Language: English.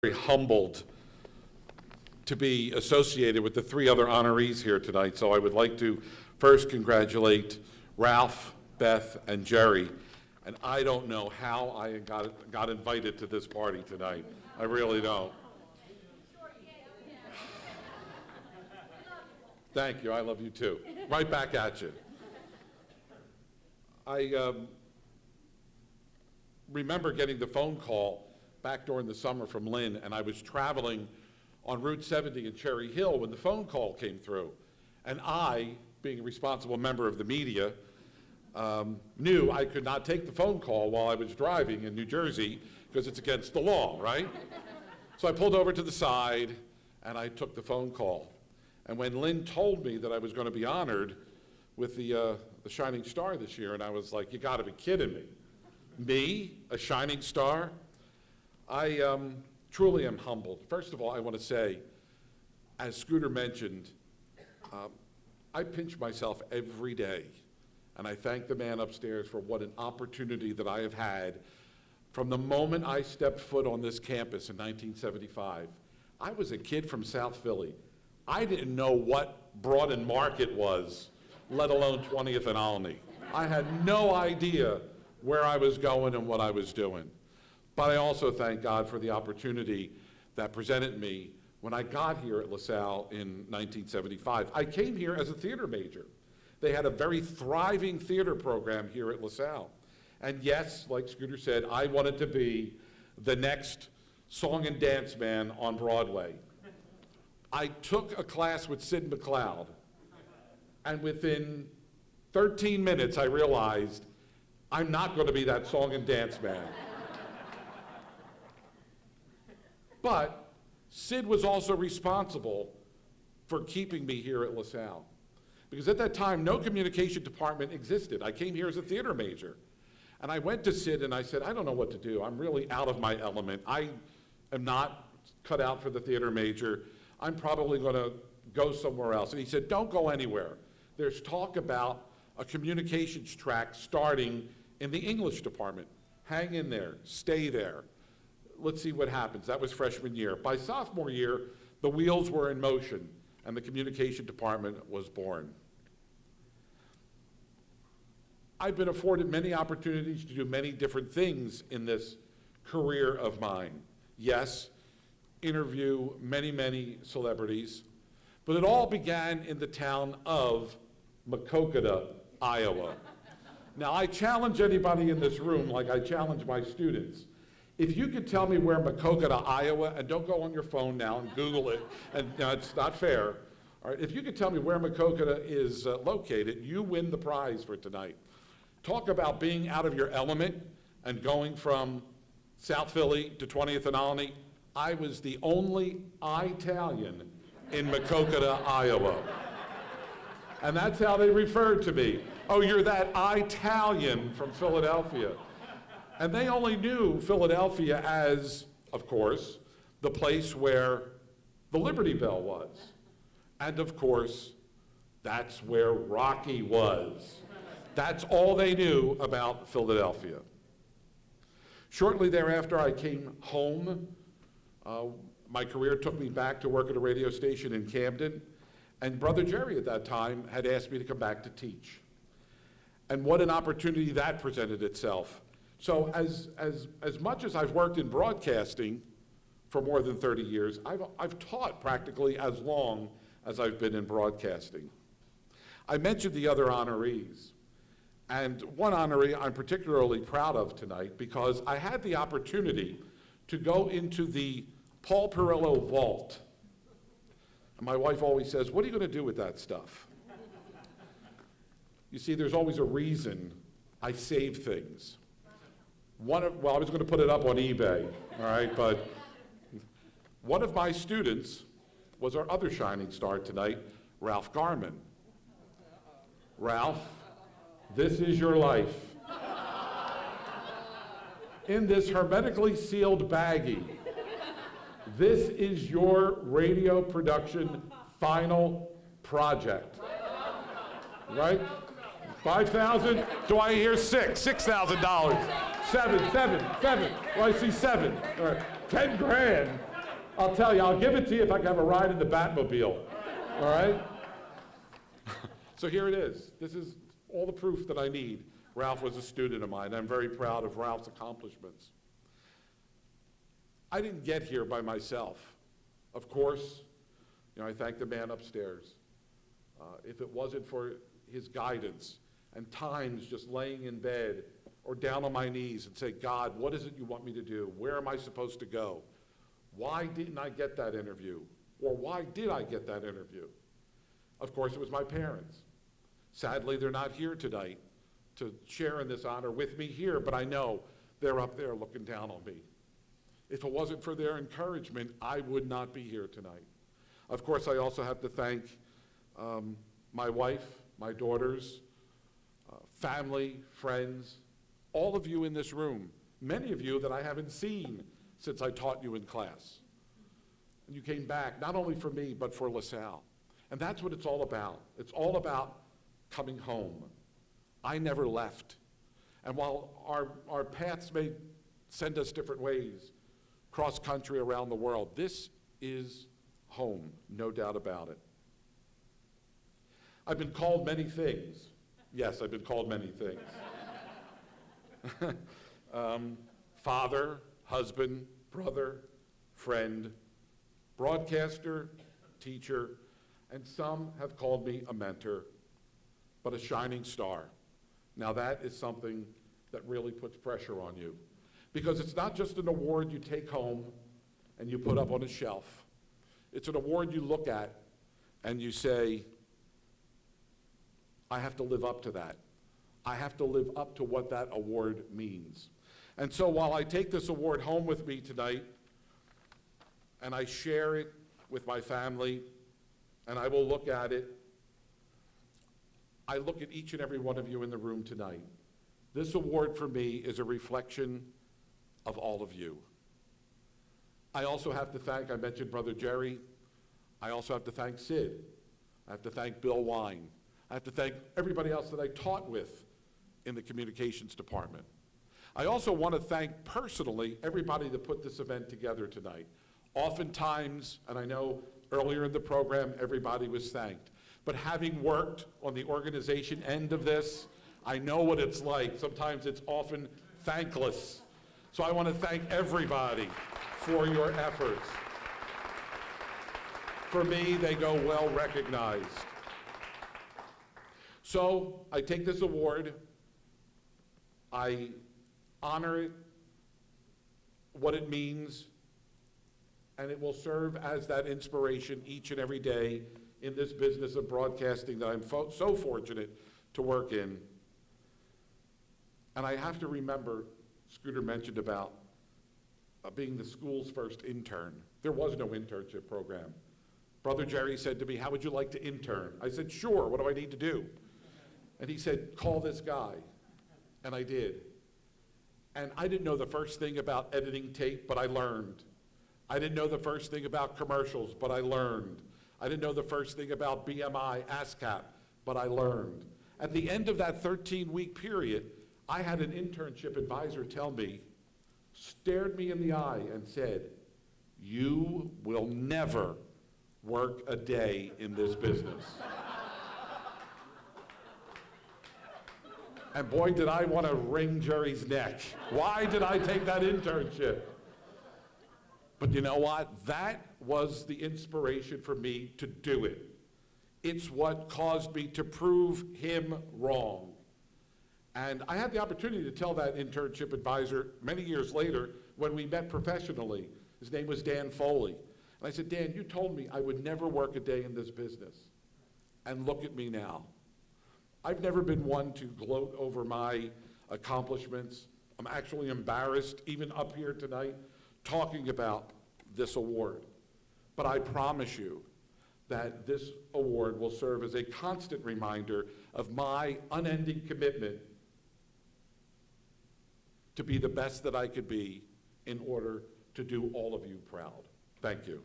very humbled to be associated with the three other honorees here tonight. So I would like to first congratulate Ralph, Beth, and Jerry. And I don't know how I got invited to this party tonight. I really don't. Thank you. I love you too. Right back at you. I remember getting the phone call back during the summer from Lynn, and I was traveling on Route 70 in Cherry Hill when the phone call came through. And I, being a responsible member of the media, knew I could not take the phone call while I was driving in New Jersey because it's against the law, right? So I pulled over to the side and I took the phone call. And when Lynn told me that I was going to be honored with the Shining Star this year, and I was like, you got to be kidding me. Me, a Shining Star? I truly am humbled. First of all, I want to say, as Scooter mentioned, I pinch myself every day, and I thank the man upstairs for what an opportunity that I have had from the moment I stepped foot on this campus in 1975. I was a kid from South Philly. I didn't know what Broad and Market was, let alone 20th and Alumni. I had no idea where I was going and what I was doing. But I also thank God for the opportunity that presented me when I got here at LaSalle in 1975. I came here as a theater major. They had a very thriving theater program here at LaSalle. And yes, like Scooter said, I wanted to be the next song and dance man on Broadway. I took a class with Sid McLeod, and within 13 minutes I realized I'm not going to be that song and dance man. But Sid was also responsible for keeping me here at LaSalle. Because at that time, no communication department existed. I came here as a theater major. And I went to Sid and I said, I don't know what to do. I'm really out of my element. I am not cut out for the theater major. I'm probably going to go somewhere else. And he said, don't go anywhere. There's talk about a communications track starting in the English department. Hang in there. Stay there. Let's see what happens. That was freshman year. By sophomore year, the wheels were in motion, and the communication department was born. I've been afforded many opportunities to do many different things in this career of mine. Yes, interview many, many celebrities, but it all began in the town of Maquoketa, Iowa. Now, I challenge anybody in this room like I challenge my students. If you could tell me where Maquoketa, Iowa, and don't go on your phone now and Google it, and it's not fair. All right, if you could tell me where Maquoketa is located, you win the prize for tonight. Talk about being out of your element and going from South Philly to 20th and Alumni. I was the only Italian in Maquoketa, Iowa. And that's how they referred to me. Oh, you're that Italian from Philadelphia. And they only knew Philadelphia as, of course, the place where the Liberty Bell was. And of course, that's where Rocky was. That's all they knew about Philadelphia. Shortly thereafter, I came home. My career took me back to work at a radio station in Camden. And Brother Jerry at that time had asked me to come back to teach. And what an opportunity that presented itself. So as much as I've worked in broadcasting for more than 30 years, I've taught practically as long as I've been in broadcasting. I mentioned the other honorees, and one honoree I'm particularly proud of tonight because I had the opportunity to go into the Paul Perrello vault. And my wife always says, what are you going to do with that stuff? You see, there's always a reason I save things. Well, I was going to put it up on eBay, all right, but one of my students was our other shining star tonight, Ralph Garman. Ralph, this is your life. In this hermetically sealed baggie, this is your radio production final project, right? 5,000? Do I hear six? $6,000. Seven. Well, I see seven. All right. 10 grand. I'll tell you, I'll give it to you if I can have a ride in the Batmobile. All right? So here it is. This is all the proof that I need. Ralph was a student of mine. I'm very proud of Ralph's accomplishments. I didn't get here by myself. Of course, I thank the man upstairs. If it wasn't for his guidance and times just laying in bed or down on my knees and say, God, what is it you want me to do? Where am I supposed to go? Why didn't I get that interview? Or why did I get that interview? Of course, it was my parents. Sadly, they're not here tonight to share in this honor with me here, but I know they're up there looking down on me. If it wasn't for their encouragement, I would not be here tonight. Of course, I also have to thank my wife, my daughters, family, friends, all of you in this room, many of you that I haven't seen since I taught you in class. And you came back, not only for me, but for LaSalle. And that's what it's all about. It's all about coming home. I never left. And while our paths may send us different ways, cross country around the world, this is home, no doubt about it. I've been called many things. Yes, I've been called many things. Father, husband, brother, friend, broadcaster, teacher, and some have called me a mentor, but a shining star. Now that is something that really puts pressure on you, because it's not just an award you take home and you put up on a shelf. It's an award you look at and you say, I have to live up to that. I have to live up to what that award means. And so while I take this award home with me tonight, and I share it with my family, and I will look at it, I look at each and every one of you in the room tonight. This award for me is a reflection of all of you. I also have to thank, I mentioned Brother Jerry, I also have to thank Sid. I have to thank Bill Wine. I have to thank everybody else that I taught with in the communications department. I also want to thank personally everybody that put this event together tonight. Oftentimes, and I know earlier in the program, everybody was thanked. But having worked on the organization end of this, I know what it's like. Sometimes it's often thankless. So I want to thank everybody for your efforts. For me, they go well recognized. So I take this award, I honor it, what it means, and it will serve as that inspiration each and every day in this business of broadcasting that I'm so fortunate to work in. And I have to remember, Scooter mentioned about being the school's first intern. There was no internship program. Brother Jerry said to me, how would you like to intern? I said, sure, what do I need to do? And he said, call this guy. And I did. And I didn't know the first thing about editing tape, but I learned. I didn't know the first thing about commercials, but I learned. I didn't know the first thing about BMI, ASCAP, but I learned. At the end of that 13-week period, I had an internship advisor tell me, stared me in the eye and said, you will never work a day in this business. And boy, did I want to wring Jerry's neck. Why did I take that internship? But you know what? That was the inspiration for me to do it. It's what caused me to prove him wrong. And I had the opportunity to tell that internship advisor many years later when we met professionally. His name was Dan Foley. And I said, Dan, you told me I would never work a day in this business. And look at me now. I've never been one to gloat over my accomplishments. I'm actually embarrassed, even up here tonight, talking about this award. But I promise you that this award will serve as a constant reminder of my unending commitment to be the best that I could be in order to do all of you proud. Thank you.